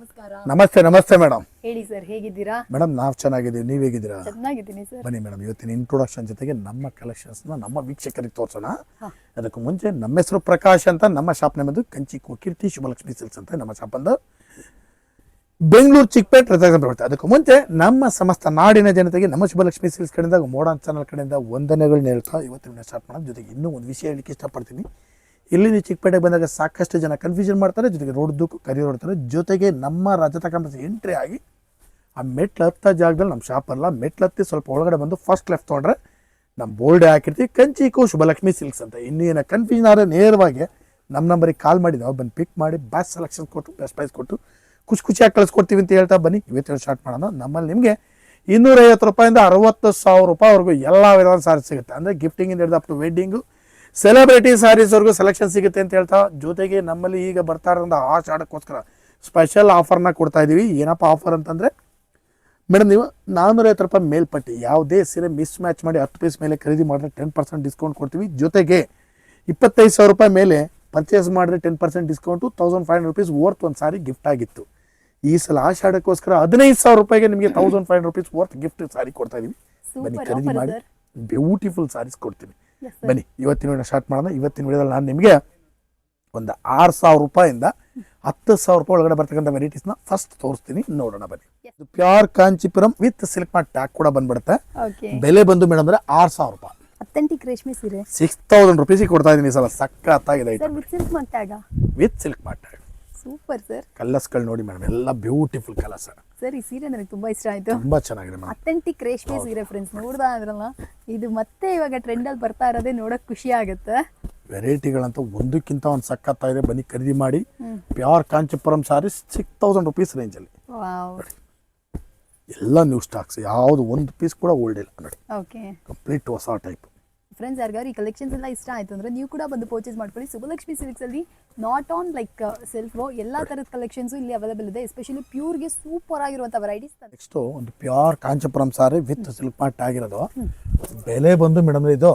ನಮಸ್ಕಾರ. ನಮಸ್ತೆ ಮೇಡಮ್. ಹೇಳಿ ಸರ್, ಹೇಗಿದ್ದೀರಾ? ಮೇಡಮ್ ನಾವು ಚೆನ್ನಾಗಿದ್ದೀವಿ, ನೀವು ಹೇಗಿದ್ದೀರಾ? ಚೆನ್ನಾಗಿದ್ದೀನಿ ಸರ್. ಬನ್ನಿ ಮೇಡಮ್, ಇವತ್ತಿನ ಇಂಟ್ರೊಡಕ್ಷನ್ ಜೊತೆಗೆ ನಮ್ಮ ಕಲೆಕ್ಷನ್ಸ್ನ ನಮ್ಮ ವೀಕ್ಷಕರಿಗೆ ತೋರಿಸೋಣ. ಅದಕ್ಕೂ ಮುಂಚೆ ನಮ್ಮ ಹೆಸರು ಪ್ರಕಾಶ್ ಅಂತ, ನಮ್ಮ ಶಾಪ್ ನೇಮದು ಕಂಚಿ ಕೀರ್ತಿ ಶುಭಲಕ್ಷ್ಮಿ ಸಿಲ್ಕ್ಸ್ ಅಂತ ನಮ್ಮ ಶಾಪ್ ಅಂದು ಬೆಂಗಳೂರು ಚಿಕ್ಕಪೇಟೆ ಬರುತ್ತೆ. ಅದಕ್ಕೂ ಮುಂಚೆ ನಮ್ಮ ಸಮಸ್ತ ನಾಡಿನ ಜನತೆಗೆ ನಮ್ಮ ಶುಭಲಕ್ಷ್ಮಿ ಸಿಲ್ಕ್ಸ್ ಕಡೆಯಿಂದ ಮೋಡರ್ನ್ ಚಾನಲ್ ಕಡೆಯಿಂದ ವಂದನೆಗಳನ್ನ ಹೇಳ್ತಾ ಇವತ್ತಿನ ಸ್ಟಾರ್ಟ್ ಮಾಡೋಣ. ಜೊತೆಗೆ ಇನ್ನೂ ಒಂದು ವಿಷಯ ಹೇಳಲಿಕ್ಕೆ ಇಷ್ಟಪಡ್ತೀನಿ. ಇಲ್ಲಿ ನೀವು ಚಿಕ್ಕಪೇಟೆಗೆ ಬಂದಾಗ ಸಾಕಷ್ಟು ಜನ ಕನ್ಫ್ಯೂಷನ್ ಮಾಡ್ತಾರೆ, ಜೊತೆಗೆ ರೋಡ್ದು ಕರಿ ಹೊಡ್ತಾರೆ. ಜೊತೆಗೆ ನಮ್ಮ ರಜತ ಕಾಂಪ್ಲೆಕ್ಸ್ ಎಂಟ್ರಿ ಆಗಿ ಆ ಮೆಟ್ಲು ಹತ್ತ ಜಾಗದಲ್ಲಿ ನಮ್ಮ ಶಾಪ್ ಅಲ್ಲ, ಮೆಟ್ಲು ಹತ್ತಿ ಸ್ವಲ್ಪ ಒಳಗಡೆ ಬಂದು ಫಸ್ಟ್ ಲೆಫ್ಟ್ ತೊಗೊಂಡ್ರೆ ನಮ್ಮ ಬೋರ್ಡ್ ಹಾಕಿರ್ತೀವಿ ಕಂಚಿಕೋ ಶುಭಲಕ್ಷ್ಮಿ ಸಿಲ್ಕ್ಸ್ ಅಂತ. ಇನ್ನೇನು ಕನ್ಫ್ಯೂಷನ್ ಆದರೆ ನೇರವಾಗಿ ನಮ್ಮ ನಂಬರಿಗೆ ಕಾಲ್ ಮಾಡಿ ನಾವು ಬಂದು ಪಿಕ್ ಮಾಡಿ ಬೆಸ್ಟ್ ಸೆಲೆಕ್ಷನ್ ಕೊಟ್ಟು ಬೆಸ್ಟ್ ಪ್ರೈಸ್ ಕೊಟ್ಟು ಖುಷಿಯಾಗಿ ಕಳಿಸ್ಕೊಡ್ತೀವಿ ಅಂತ ಹೇಳ್ತಾ ಬನ್ನಿ ಇವತ್ತು ಸ್ಟಾರ್ಟ್ ಮಾಡೋಣ. ನಮ್ಮಲ್ಲಿ ನಿಮಗೆ 250 ರೂಪಾಯಿಂದ 60,000 ರೂಪಾಯಿವರೆಗೂ ಎಲ್ಲ ವಿಧವಾದ ಸಾರಿ ಸಿಗುತ್ತೆ. ಅಂದರೆ ಗಿಫ್ಟಿಂಗಿಂದ ಹಿಡಿದು ಅಪ್ ಟು ವೆಡ್ಡಿಂಗು ಸೆಲೆಬ್ರಿಟಿ ಸ್ಯಾರೀಸ್ವರೆಗೂ ಸೆಲೆಕ್ಷನ್ ಸಿಗುತ್ತೆ ಅಂತ ಹೇಳ್ತಾ, ಜೊತೆಗೆ ನಮ್ಮಲ್ಲಿ ಈಗ ಬರ್ತಾ ಇರೋಂಥ ಆಷಾಢಕ್ಕೋಸ್ಕರ ಸ್ಪೆಷಲ್ ಆಫರ್ನ ಕೊಡ್ತಾ ಇದ್ದೀವಿ. ಏನಪ್ಪ ಆಫರ್ ಅಂತಂದರೆ ಮೇಡಮ್, ನೀವು 450 ರೂಪಾಯಿ ಮೇಲ್ಪಟ್ಟಿ ಯಾವುದೇ ಸೀರೆ ಮಿಸ್ ಮ್ಯಾಚ್ ಮಾಡಿ 10 ಪೀಸ್ ಮೇಲೆ ಖರೀದಿ ಮಾಡಿದ್ರೆ 10% ಡಿಸ್ಕೌಂಟ್ ಕೊಡ್ತೀವಿ. ಜೊತೆಗೆ 25,000 ರೂಪಾಯಿ ಮೇಲೆ ಪರ್ಚೇಸ್ ಮಾಡಿದ್ರೆ 10% ಡಿಸ್ಕೌಂಟು, 1500 ರೂಪೀಸ್ ವರ್ತ್ ಒಂದು ಸಾರಿ ಗಿಫ್ಟ್ ಆಗಿತ್ತು. ಈ ಸಲ ಆಷಾಢಕ್ಕೋಸ್ಕರ 15,000 ರೂಪಾಯಿಗೆ ನಿಮಗೆ 1500 ರೂಪೀಸ್ ವರ್ತ್ ಗಿಫ್ಟ್ ಸಾರಿ ಕೊಡ್ತಾ ಇದೀವಿ. ಬನ್ನಿ ಖರೀದಿ ಮಾಡಿ, ಬ್ಯೂಟಿಫುಲ್ ಸಾರೀಸ್ ಕೊಡ್ತೀನಿ. ಬನ್ನಿ ಇವತ್ತಿನ ವಿಡಿಯೋ ಸ್ಟಾರ್ಟ್ ಮಾಡೋಣ. ಇವತ್ತಿನ ವಿಡಿಯೋದಲ್ಲಿ ನಾನು ನಿಮಗೆ ಒಂದು 6,000 ರೂಪಾಯಿಂದ 10,000 ರೂಪಾಯಿ ಒಳಗಡೆ ಬರ್ತಕ್ಕಂಥ ವೆರೈಟೀಸ್ನ ಫಸ್ಟ್ ತೋರಿಸ್ತೀನಿ, ನೋಡೋಣ ಬನ್ನಿ. Pure Kanchipuram with silk mart tag ಕೂಡ ಬಂದ್ಬಿಡುತ್ತೆ. ಬೆಲೆ ಬಂದು ಮೇಡಮ್ ಅಂದ್ರೆ 6,000 ರೂಪಾಯಿ. ಅಥೆಂಟಿಕ್ ರೇಷ್ಮೆ ಸೀರೆ 6,000 ರೂಪೀಸ್ ಕೊಡ್ತಾ ಇದೀನಿ. ಸಲ ಸಕ್ಕತ್ತಾಗಿದೆ with silk mart tag. Super sir. ಕಲರ್ಸ್ಗಳು ನೋಡಿ ಮೇಡಮ್, ಎಲ್ಲ ಬ್ಯೂಟಿಫುಲ್ ಕಲರ್ಸ್. ಸರ್ ಈ ಸೀರೆ ನನಗೆ ತುಂಬಾ ಇಷ್ಟ ಆಯ್ತು, ತುಂಬಾ ಚೆನ್ನಾಗಿದೆ ಮೇಡಮ್. ಅಥೆಂಟಿಕ್ ರೇಷ್ಮೆ ಸೀರೆ ಫ್ರೆಂಡ್ಸ್, ನೋಡ್ದಾ ಅಂದ್ರಲ್ಲ, ಇದು ಮತ್ತೆ ಇವಾಗ ಟ್ರೆಂಡ್ ಅಲ್ಲಿ ಬರ್ತಾ ಇರೋದೇ ನೋಡಕ್ ಖುಷಿ ಆಗುತ್ತೆ. ವೆರೈಟಿಗಳಂತ ಒಂದಕ್ಕಿಂತ ಒಂದು ಸಕ್ಕತ್ತಾಗಿದೆ. ಬನ್ನಿ ಖರೀದಿ ಮಾಡಿ. Pure Kanchipuram sarees 6,000 rupees range ಅಲ್ಲಿ. ಎಲ್ಲ ನ್ಯೂ ಸ್ಟಾಕ್ಸ್, ಯಾವ್ದು ಒಂದು ಪೀಸ್ ಕೂಡ ಓಲ್ಡ್ ಇಲ್ಲ ನೋಡಿ. ಕಂಪ್ಲೀಟ್ ಹೊಸ ಟೈಪ್. ಫ್ರೆಂಡ್ಸ್, ಯಾರಿಗಾರು ಈ ಕಲೆಕ್ಷನ್ಸ್ ಎಲ್ಲ ಇಷ್ಟ ಆಯ್ತು ಅಂದ್ರೆ ನೀವು ಕೂಡ ಬಂದು ಪರ್ಚೇಸ್ ಮಾಡ್ಕೊಳ್ಳಿ. ಶುಭಲಕ್ಷ್ಮಿ ಸಿಲ್ಕ್ಸ್ ಅಲ್ಲಿ ನಾಟ್ ಆನ್ ಲೈಕ್ ಸೆಲ್ಫ್, ಎಲ್ಲ ತರದ ಕಲೆಕ್ಷನ್ಸ್ ಇಲ್ಲಿ ಅವೈಲೇಬಲ್ ಇದೆ. ಎಸ್ಪೆಷಲಿ ಪ್ಯೂರ್ಗೆ ಸೂಪರ್ ಆಗಿರುವಂತ ವೆರೈಟೀಸ್. ನೆಕ್ಸ್ಟ್ ಒಂದು pure Kanchipuram sorry with silk mart ಆಗಿರೋದು. ಬೆಲೆ ಬಂದು ಮೇಡಮ್ ಇದು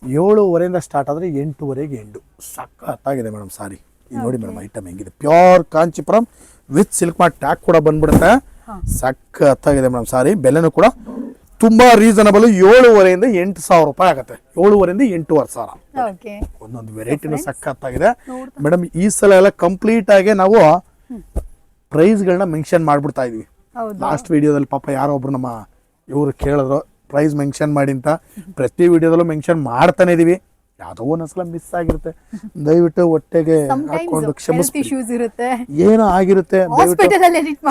7,500 ಸ್ಟಾರ್ಟ್ ಆದ್ರೆ 8,500 ಎಂಡು. ಸಕ್ಕತ್ತಾಗಿದೆ ಮೇಡಮ್ ಸಾರಿ. ನೋಡಿ ಮೇಡಮ್ ಐಟಮ್ ಹೆಂಗಿದೆ. Pure Kanchipuram with silk mart tag ಕೂಡ ಬಂದ್ಬಿಡುತ್ತೆ. ಸಕ್ಕತ್ತಾಗಿದೆ ಮೇಡಮ್ ಸಾರಿ. ಬೆಲೆನೂ ಕೂಡ ತುಂಬಾ ರೀಸನಬಲ್. 7,500ಇಂದ 8,000 ರೂಪಾಯಿ ಆಗುತ್ತೆ. 7,500ಇಂದ 8,500. ಒಂದೊಂದು ವೆರೈಟಿನೂ ಸಕ್ಕತ್ತಾಗಿದೆ ಮೇಡಮ್. ಈ ಸಲ ಎಲ್ಲ ಕಂಪ್ಲೀಟ್ ಆಗಿ ನಾವು ಪ್ರೈಸ್ಗಳನ್ನ ಮೆನ್ಷನ್ ಮಾಡ್ಬಿಡ್ತಾ ಇದೀವಿ. ಲಾಸ್ಟ್ ವಿಡಿಯೋದಲ್ಲಿ ಪಾಪ ಯಾರೋ ಒಬ್ರು ನಮ್ಮ ಇವರು ಕೇಳಿದ್ರು ಪ್ರೈಸ್ ಮೆನ್ಷನ್ ಮಾಡಿ ಅಂತ. ಪ್ರತಿ ವಿಡಿಯೋದಲ್ಲೂ ಮೆನ್ಷನ್ ಮಾಡ್ತಾನೆ ಇದೀವಿ. ಯಾವ್ದೋ ಒಂದೊಂದ್ಸಲ ಮಿಸ್ ಆಗಿರುತ್ತೆ, ದಯವಿಟ್ಟು ಹೊಟ್ಟೆಗೆ ಹಾಕೊಂಡು ಕ್ಷಮಿಸ್ಬಿಡಿ. ಏನೋ ಆಗಿರುತ್ತೆ,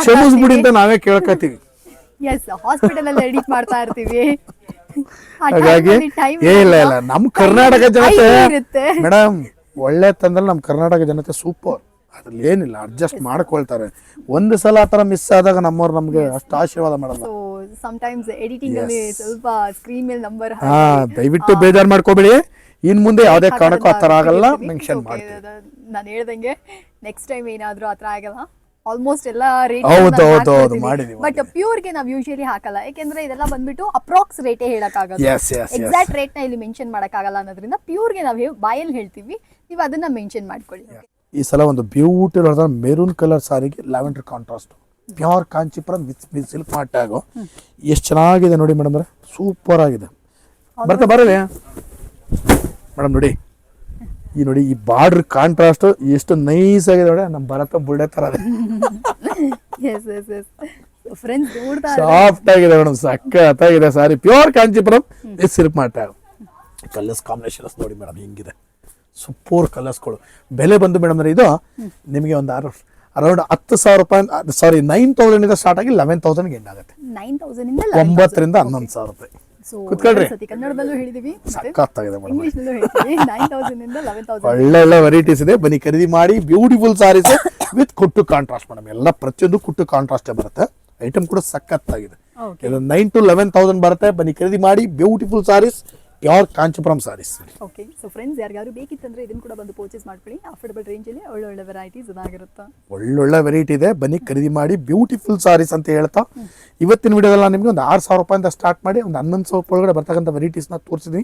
ಕ್ಷಮಿಸ್ಬಿಡಿ ಅಂತ ನಾವೇ ಕೇಳ್ಕೊತೀವಿ. ಹಾಸ್ಪಿಟಲ್ ಅಲ್ಲಿ ಎಡಿಟ್ ಮಾಡ್ತಾ ಇರ್ತೀವಿ. ಹಾಗಾಗಿ ಇಲ್ಲ ನಮ್ ಕರ್ನಾಟಕ ಜನತೆ ಮೇಡಮ್ ಒಳ್ಳೆ ತಂದ್ರೆ ನಮ್ ಕರ್ನಾಟಕ ಜನತೆ ಸೂಪರ್. ಅದ್ರಲ್ಲಿ ಏನಿಲ್ಲ, ಅಡ್ಜಸ್ಟ್ ಮಾಡ್ಕೊಳ್ತಾರೆ. ಒಂದು ಸಲ ಆತರ ಮಿಸ್ ಆದಾಗ ನಮ್ಮವ್ರು ನಮ್ಗೆ ಅಷ್ಟು ಆಶೀರ್ವಾದ ಮಾಡಲ್ಲ. ದಯವಿಟ್ಟು ಬೇಜಾರ್ ಮಾಡ್ಕೋಬೇಡಿ. ಇನ್ ಮುಂದೆ ಯಾವ್ದೇ ಕಾರಣಕ್ಕೂ ಆತರ ಆಗಲ್ಲ, ಮೆನ್ಷನ್ ಮಾಡ್ತೀವಿ. ನಾನು ಹೇಳ್ದಂಗೆ ನೆಕ್ಸ್ಟ್ ಟೈಮ್ ಏನಾದ್ರೂ ಆತರ ಆಗಲ್ಲ. ಆಲ್ಮೋಸ್ಟ್ ಎಲ್ಲ ರೇಟ್ ಬಟ್ ಪ್ಯೂರ್ ಗೆ ನಾವು ಯೂಶಲಿ ಹಾಕಲ್ಲ, ಯಾಕೆಂದ್ರೆ ಇದೆಲ್ಲ ಬಂದ್ಬಿಟ್ಟು ಅಪ್ರಾಕ್ಸ್ ರೇಟೇ ಹೇಳಕ್ಕಾಗಲ್ಲ. ಎಕ್ಸಾಕ್ಟ್ ರೇಟ್ ನ ಇಲ್ಲಿ ಮೆನ್ಷನ್ ಮಾಡಕ್ಕಾಗಲ್ಲ ಅನ್ನೋದ್ರಿಂದ ಪ್ಯೂರ್ ಗೆ ನಾವು ಬಾಯಲ್ಲಿ ಹೇಳ್ತೀವಿ, ನೀವು ಅದನ್ನ ಮೆನ್ಷನ್ ಮಾಡ್ಕೊಳ್ಳಿ. ಈ ಸಲ ಒಂದು ಬ್ಯೂಟಿಫುಲ್ ಮೆರೂನ್ ಕಲರ್ ಸಾರಿಗೆ lavender contrast pure Kanchipuram with silk mart tag. ಎಷ್ಟು ಚೆನ್ನಾಗಿದೆ ನೋಡಿ ಮೇಡಮ್, ಸೂಪರ್ ಆಗಿದೆ. ಬರಲಿ ಮೇಡಮ್ ನೋಡಿ, ಈ ನೋಡಿ ಈ ಬಾರ್ಡರ್ ಕಾಂಟ್ರಾಸ್ಟ್ ಎಷ್ಟು ನೈಸ್ ಆಗಿದೆ ನೋಡಿ. ನಮ್ಮ ಭರತ ಬುಲ್ಡೆ ತರ ಸಾಫ್ಟ್ ಆಗಿದೆ ಮೇಡಮ್, ಸಕ್ಕತ್ತಾಗಿದೆ sari. Pure Kanchipuram with silk mart tag. Colours combinations ನೋಡಿ ಮೇಡಮ್ ಹೆಂಗಿದೆ, ಸೂಪರ್ ಕಲರ್ಸ್ಗಳು. ಬೆಲೆ ಬಂದು ಮೇಡಮ್ ಇದು ನಿಮಗೆ ಒಂದು ಅರೌಂಡ್ 10,000 ರೂಪಾಯಿ, ಸಾರಿ 9,000 ಸ್ಟಾರ್ಟ್ ಆಗಿ 11,000 ಎಂಡ್ ಆಗುತ್ತೆ. 9,000ರಿಂದ 11,000 ರೂಪಾಯಿ. ಕನ್ನಡದಲ್ಲೂ ಹೇಳಿದೀವಿ, ಒಳ್ಳೆ ಒಳ್ಳೆ ವೆರೈಟೀಸ್ ಇದೆ. ಬನ್ನಿ ಖರೀದಿ ಮಾಡಿ. ಬ್ಯೂಟಿಫುಲ್ ಸಾರೀಸ್ ವಿತ್ ಕುಟ್ಟು ಕಾಂಟ್ರಾಸ್ಟ್ ಮೇಡಮ್. ಎಲ್ಲ ಪ್ರತಿಯೊಂದು ಕುಟ್ಟು ಕಾಂಟ್ರಾಸ್ಟ್ ಬರುತ್ತೆ. ಐಟಮ್ ಕೂಡ ಸಕ್ಕತ್ತಾಗಿದೆ. 9,000 to 11,000 ಬರುತ್ತೆ. ಬನ್ನಿ ಖರೀದಿ ಮಾಡಿ. Beautiful saris, pure Kanchipuram saris. Okay, so friends, ಯಾರಿಗಾರು ಬೇಕಿತ್ತಂದ್ರೆ ಇದನ್ನ ಕೂಡ ಬಂದು ಪರ್ಚೇಸ್ ಮಾಡ್ಕೊಳ್ಳಿ. ಅಫೋರ್ಡಬಲ್ ರೇಂಜ್ ಅಲ್ಲಿ ಒಳ್ಳೊಳ್ಳೆ ವೆರೈಟೀಸ್ ಇದಾಗಿರುತ್ತೆ. ಒಳ್ಳೊಳ್ಳೆ ವೆರೈಟಿ ಇದೆ, ಬನ್ನಿ ಖರೀದಿ ಮಾಡಿ. ಬ್ಯೂಟಿಫುಲ್ ಸಾರೀಸ್ ಅಂತ ಹೇಳ್ತಾ ಇವತ್ತಿನ ವಿಡಿಯೋದಲ್ಲಿ ನಿಮಗೆ ಒಂದು 6,000 ರೂಪಾಯಿಂದ ಸ್ಟಾರ್ಟ್ ಮಾಡಿ ಒಂದು 11,000 ಒಳಗಡೆ ಬರ್ತಕ್ಕಂಥ ವೆರೈಟೀಸ್ನ ತೋರಿಸಿದ್ವಿ.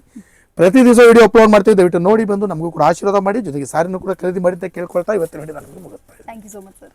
ಪ್ರತಿ ದಿವಸ ವಿಡಿಯೋ ಅಪ್ಲೋಡ್ ಮಾಡ್ತೀವಿ. ದಯವಿಟ್ಟು ನೋಡಿ ಬಂದು ನಮಗೂ ಕೂಡ ಆಶೀರ್ವಾದ ಮಾಡಿ. ಜೊತೆಗೆ ಸಾರಿನೂ ಕೂಡ ಖರೀದಿ ಮಾಡಿ ಅಂತ ಕೇಳ್ಕೊಳ್ತಾ ಇವತ್ತಿನ ವಿಡಿಯೋ ನಮಗೆ ಮುಗಿಸ್ತಾ. Thank you so much sir.